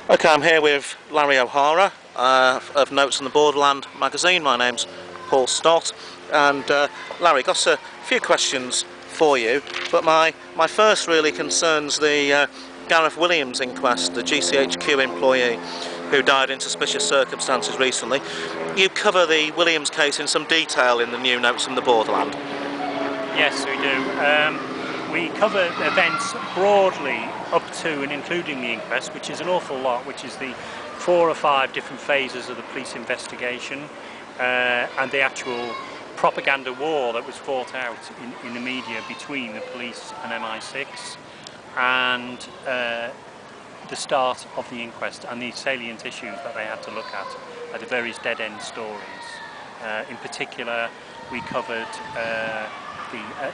Okay, I'm here with Larry O'Hara of Notes from the Borderland magazine. My name's Paul Stott, and Larry, got a few questions for you, but my first really concerns the Gareth Williams inquest, the GCHQ employee who died in suspicious circumstances recently. You cover the Williams case in some detail in the new Notes from the Borderland. Yes, we do. We cover events broadly up to and including the inquest, which is an awful lot, which is the 4 or 5 different phases of the police investigation and the actual propaganda war that was fought out in the media between the police and MI6, and the start of the inquest and the salient issues that they had to look at the various dead-end stories. In particular, we covered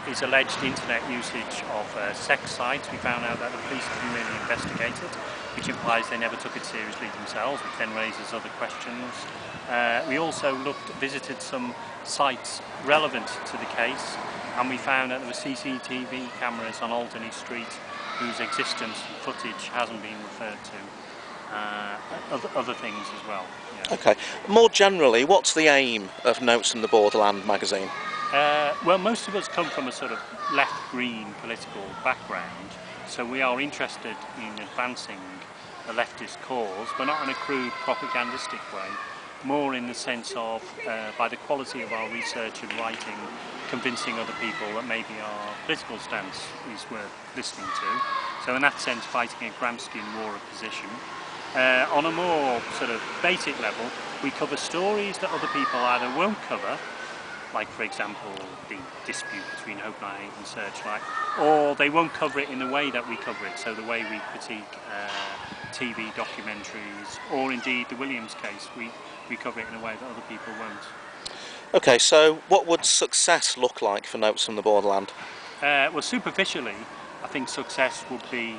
his alleged internet usage of sex sites. We found out that the police didn't really investigate it, which implies they never took it seriously themselves, which then raises other questions. We also visited some sites relevant to the case, and we found that there were CCTV cameras on Alderney Street whose existence and footage hasn't been referred to. Other things as well. Yeah. Okay. More generally, what's the aim of Notes from the Borderland magazine? Well, most of us come from a sort of left-green political background, so we are interested in advancing a leftist cause, but not in a crude propagandistic way, more in the sense of, by the quality of our research and writing, convincing other people that maybe our political stance is worth listening to. So in that sense, fighting a Gramscian war of position. On a more sort of basic level, we cover stories that other people either won't cover, like for example the dispute between Hope and Searchlight, or they won't cover it in the way that we cover it, so the way we critique TV documentaries, or indeed the Williams case, we cover it in a way that other people won't. Okay, so what would success look like for Notes from the Borderland? Well, superficially, I think success would be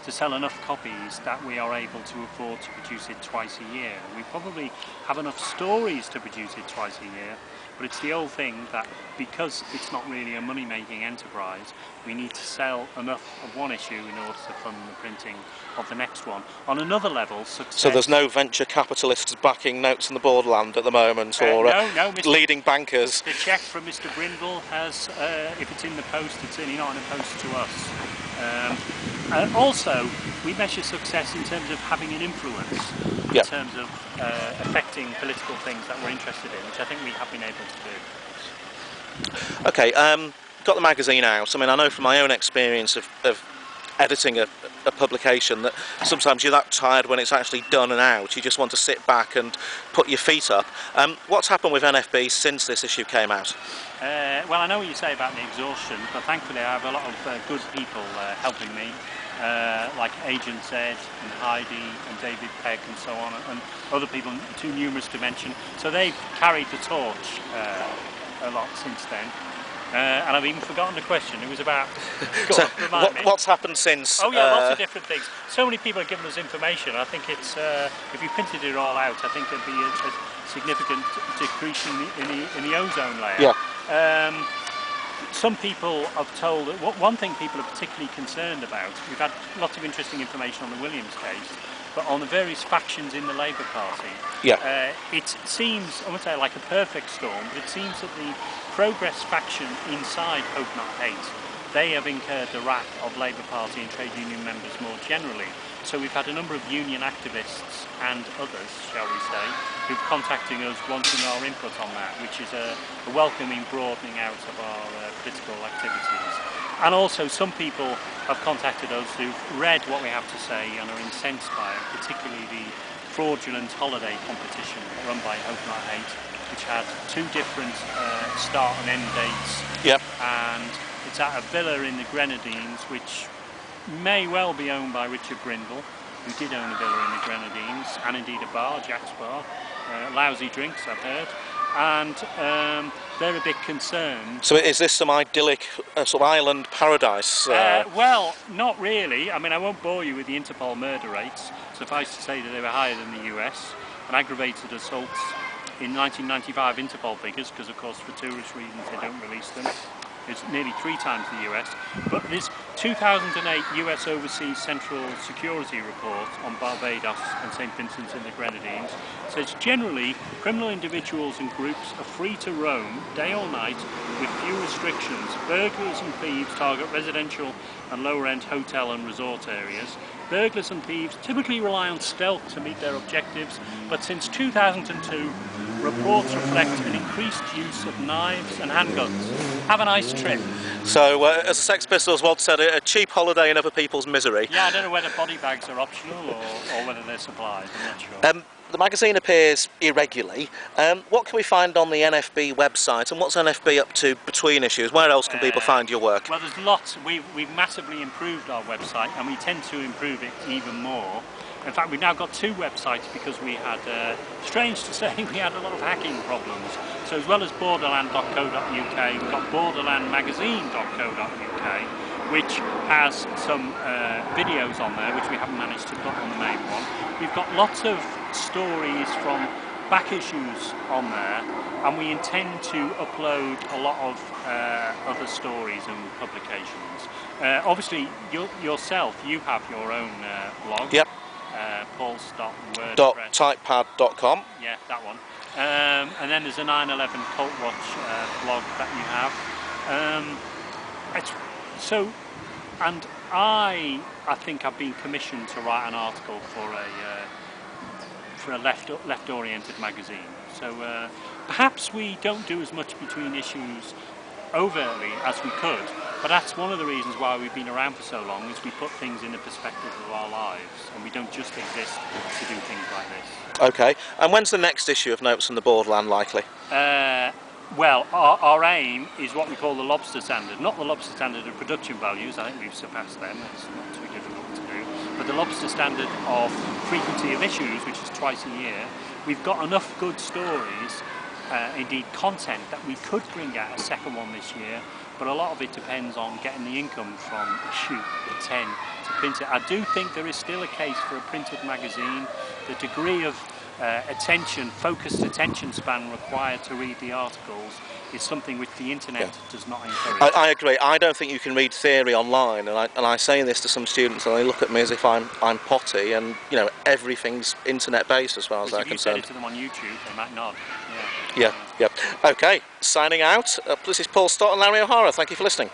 to sell enough copies that we are able to afford to produce it twice a year. We probably have enough stories to produce it twice a year, but it's the old thing that because it's not really a money-making enterprise, we need to sell enough of one issue in order to fund the printing of the next one. On another level, success... So there's no venture capitalists backing Notes from the Borderland at the moment, or no, leading bankers? The cheque from Mr. Brindle has, if it's in the post, it's certainly not in the post to us. Also, we measure success in terms of having an influence, in terms of affecting political things that we're interested in, which I think we have been able to do. Okay, got the magazine out. I mean, I know from my own experience of editing a publication that sometimes you're that tired when it's actually done and out, you just want to sit back and put your feet up. What's happened with NFB since this issue came out? Well, I know what you say about the exhaustion, but thankfully I have a lot of good people helping me, like Agent Zed and Heidi and David Pegg and so on, and other people too numerous to mention. So they've carried the torch a lot since then. And I've even forgotten the question. It was about... So what's happened since? Oh yeah, lots of different things. So many people have given us information. I think it's, if you printed it all out, I think there'd be a significant decrease in the ozone layer. Yeah. Some people have told that one thing people are particularly concerned about, we've had lots of interesting information on the Williams case, but on the various factions in the Labour Party, it seems, I won't say like a perfect storm, but it seems that the Progress faction inside Hope Not Hate, they have incurred the wrath of Labour Party and trade union members more generally. So we've had a number of union activists and others, shall we say, who've contacted us wanting our input on that, which is a welcoming broadening out of our political activities. And also some people have contacted us who've read what we have to say and are incensed by it, particularly the fraudulent holiday competition run by Hope Not Hate, which had 2 different start and end dates. Yep. And it's at a villa in the Grenadines, which may well be owned by Richard Brindle, who did own a villa in the Grenadines, and indeed a bar, Jack's Bar. Lousy drinks, I've heard. And they're a bit concerned. So is this some idyllic sort of island paradise? Well, not really. I mean, I won't bore you with the Interpol murder rates. Suffice to say that they were higher than the US. And aggravated assaults in 1995 Interpol figures, because of course for tourist reasons they don't release them, It's nearly 3 times the US. But this 2008 US Overseas Central Security Report on Barbados and St. Vincent and the Grenadines says generally criminal individuals and groups are free to roam day or night with few restrictions. Burglars and thieves target residential and lower-end hotel and resort areas. Burglars and thieves typically rely on stealth to meet their objectives, but since 2002, reports reflect an increased use of knives and handguns. Have a nice trip. So, as the Sex Pistols once said, a cheap holiday in other people's misery. Yeah, I don't know whether body bags are optional or whether they're supplied, I'm not sure. The magazine appears irregularly. What can we find on the NFB website, and what's NFB up to between issues? Where else can people find your work? Well, there's lots. We've massively improved our website, and we tend to improve it even more. In fact, we've now got 2 websites because we had, strange to say, we had a lot of hacking problems. So as well as borderland.co.uk, we've got borderlandmagazine.co.uk, which has some videos on there, which we haven't managed to put on the main one. We've got lots of stories from back issues on there, and we intend to upload a lot of other stories and publications. Obviously, yourself, you have your own blog. Yep. Paul Stott .typepad.com. Yeah, that one. And then there's a 9/11 Cult Watch blog that you have. And I think I've been commissioned to write an article for a left-oriented magazine. So perhaps we don't do as much between issues overtly as we could, but that's one of the reasons why we've been around for so long, is we put things in the perspective of our lives, and we don't just exist to do things like this. Okay, and when's the next issue of Notes from the Borderland likely? Well, our aim is what we call the lobster standard, not the lobster standard of production values. I think we've surpassed them, it's not too difficult to do, but the lobster standard of frequency of issues, which is twice a year. We've got enough good stories, indeed content, that we could bring out a second one this year, but a lot of it depends on getting the income from issue 10 to print it. I do think there is still a case for a printed magazine. The degree of focused attention span required to read the articles is something which the internet does not encourage. I agree. I don't think you can read theory online, and I say this to some students, and they look at me as if I'm potty, and you know, everything's internet based as far as they're concerned. If you said it to them on YouTube, they might nod. Yeah. Okay, signing out. This is Paul Stott and Larry O'Hara. Thank you for listening.